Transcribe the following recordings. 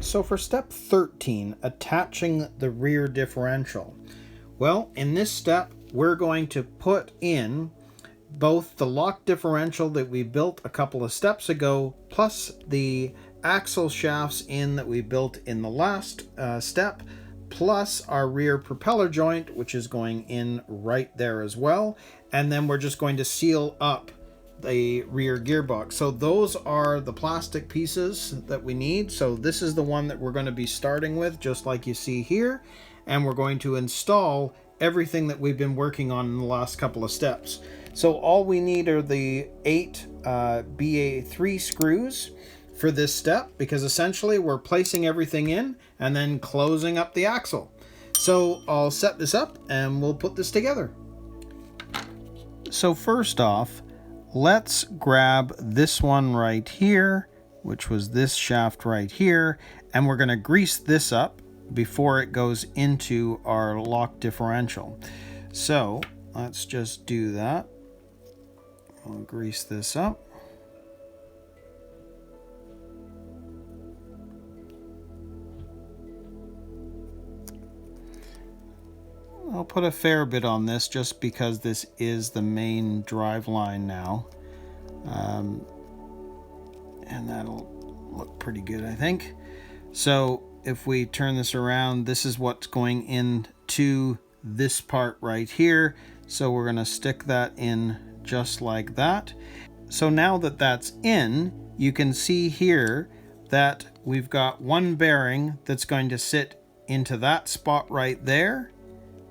So for step 13, attaching the rear differential. Well, in this step, we're going to put in both the lock differential that we built a couple of steps ago, plus the axle shafts in that we built in the last step, plus our rear propeller joint, which is going in right there as well. And then we're just going to seal up the rear gearbox. So those are the plastic pieces that we need. So this is the one that we're going to be starting with, just like you see here. And we're going to install everything that we've been working on in the last couple of steps. So all we need are the 8 BA3 screws for this step, because essentially we're placing everything in and then closing up the axle. So I'll set this up and we'll put this together. So first off, let's grab this one right here, which was this shaft right here, and we're going to grease this up before it goes into our lock differential. So let's just do that. I'll grease this up. I'll put a fair bit on this just because this is the main drive line now. And that'll look pretty good, I think. So if we turn this around, this is what's going into this part right here. So we're going to stick that in just like that. So now that that's in, you can see here that we've got one bearing that's going to sit into that spot right there.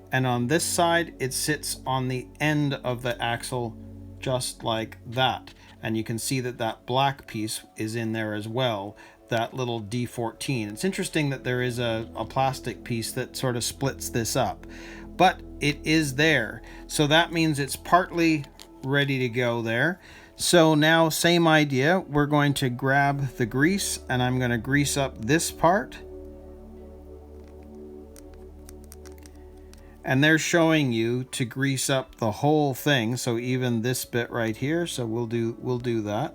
And on this side, it sits on the end of the axle just like that. And you can see that that black piece is in there as well, that little D14. It's interesting that there is a plastic piece that sort of splits this up, but it is there. So that means it's partly ready to go there. So now, same idea, we're going to grab the grease and I'm going to grease up this part. And they're showing you to grease up the whole thing, so even this bit right here. So we'll do that.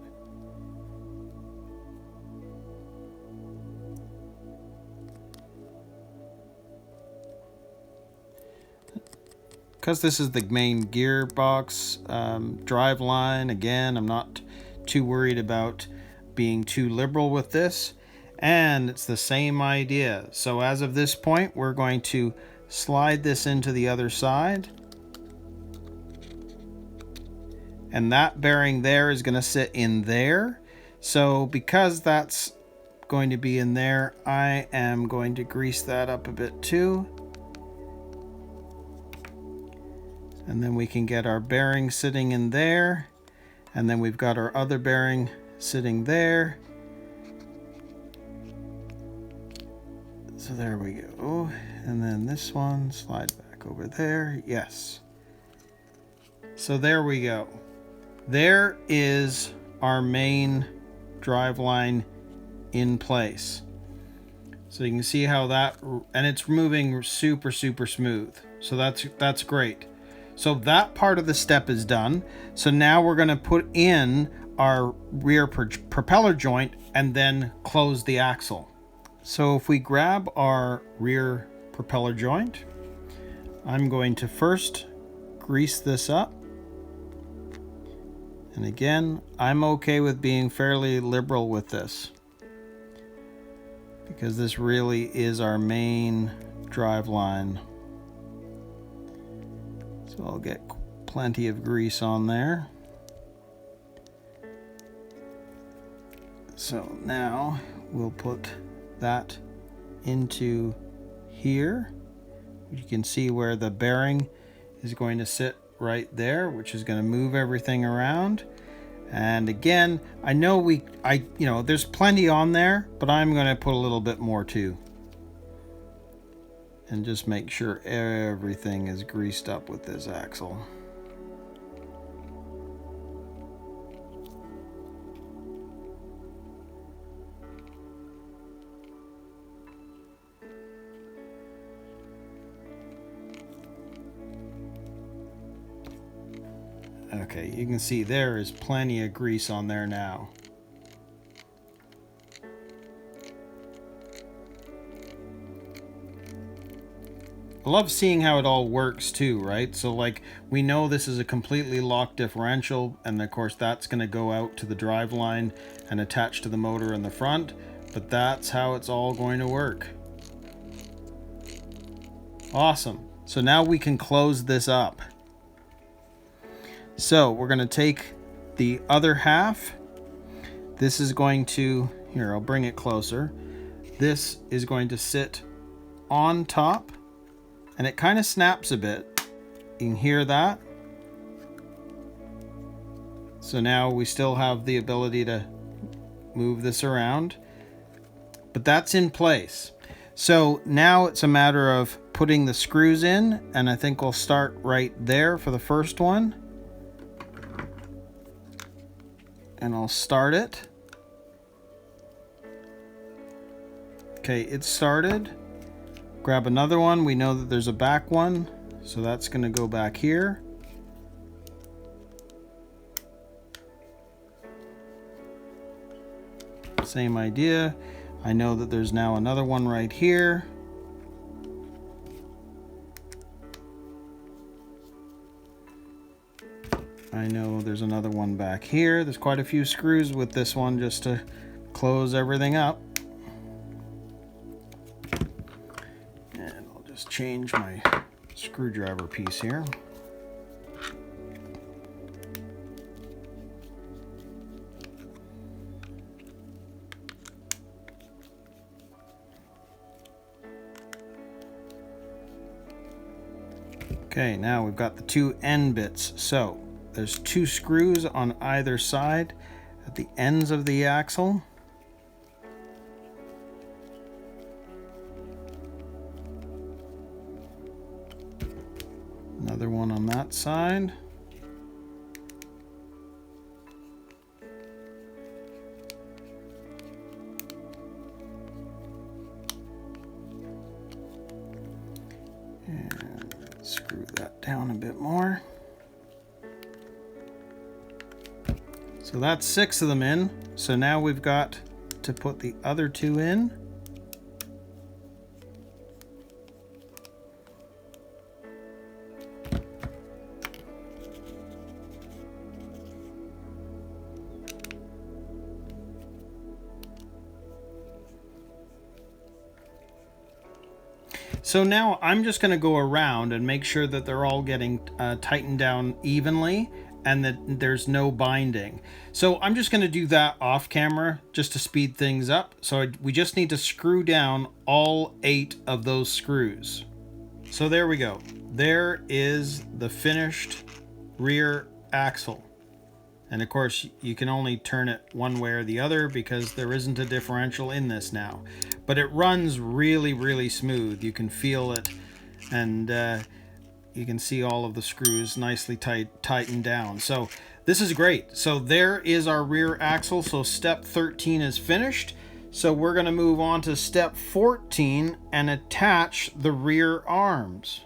Because this is the main gearbox drive line, again, I'm not too worried about being too liberal with this. And it's the same idea. So as of this point, we're going to slide this into the other side. And that bearing there is going to sit in there. So because that's going to be in there, I am going to grease that up a bit too. And then we can get our bearing sitting in there. And then we've got our other bearing sitting there. So there we go. And then this one, slide back over there. Yes. So there we go. There is our main drive line in place. So you can see how that, and it's moving super smooth. So that's great. So that part of the step is done. So now we're going to put in our rear propeller joint and then close the axle. So if we grab our rear propeller joint, I'm going to first grease this up. And again, I'm okay with being fairly liberal with this, because this really is our main drive line. So I'll get plenty of grease on there. So now we'll put that into here. You can see where the bearing is going to sit right there, which is going to move everything around. And again, I know there's plenty on there, but I'm going to put a little bit more too. And just make sure everything is greased up with this axle. Okay, you can see there is plenty of grease on there now. I love seeing how it all works too, right? So like we know this is a completely locked differential, and of course that's going to go out to the drive line and attach to the motor in the front, but that's how it's all going to work. Awesome. So now we can close this up. So we're going to take the other half. This is going to, here, I'll bring it closer. This is going to sit on top, and it kind of snaps a bit. You can hear that. So now we still have the ability to move this around, but that's in place. So now it's a matter of putting the screws in, and I think we'll start right there for the first one. And I'll start it. Okay, it's started. Grab another one. We know that there's a back one, so that's going to go back here. Same idea. I know that there's now another one right here. I know there's another one back here. There's quite a few screws with this one just to close everything up. And I'll just change my screwdriver piece here. Okay, now we've got the two end bits. So there's two screws on either side at the ends of the axle. Another one on that side. And screw that down a bit more. So that's 6 of them in. So now we've got to put the other 2 in. So now I'm just going to go around and make sure that they're all getting tightened down evenly and that there's no binding. So I'm just going to do that off camera just to speed things up. So we just need to screw down all 8 of those screws. So there we go. There is the finished rear axle. And of course you can only turn it one way or the other because there isn't a differential in this now. But it runs really, really smooth. You can feel it, and you can see all of the screws nicely tightened down. So this is great. So there is our rear axle. So step 13 is finished. So we're going to move on to step 14 and attach the rear arms.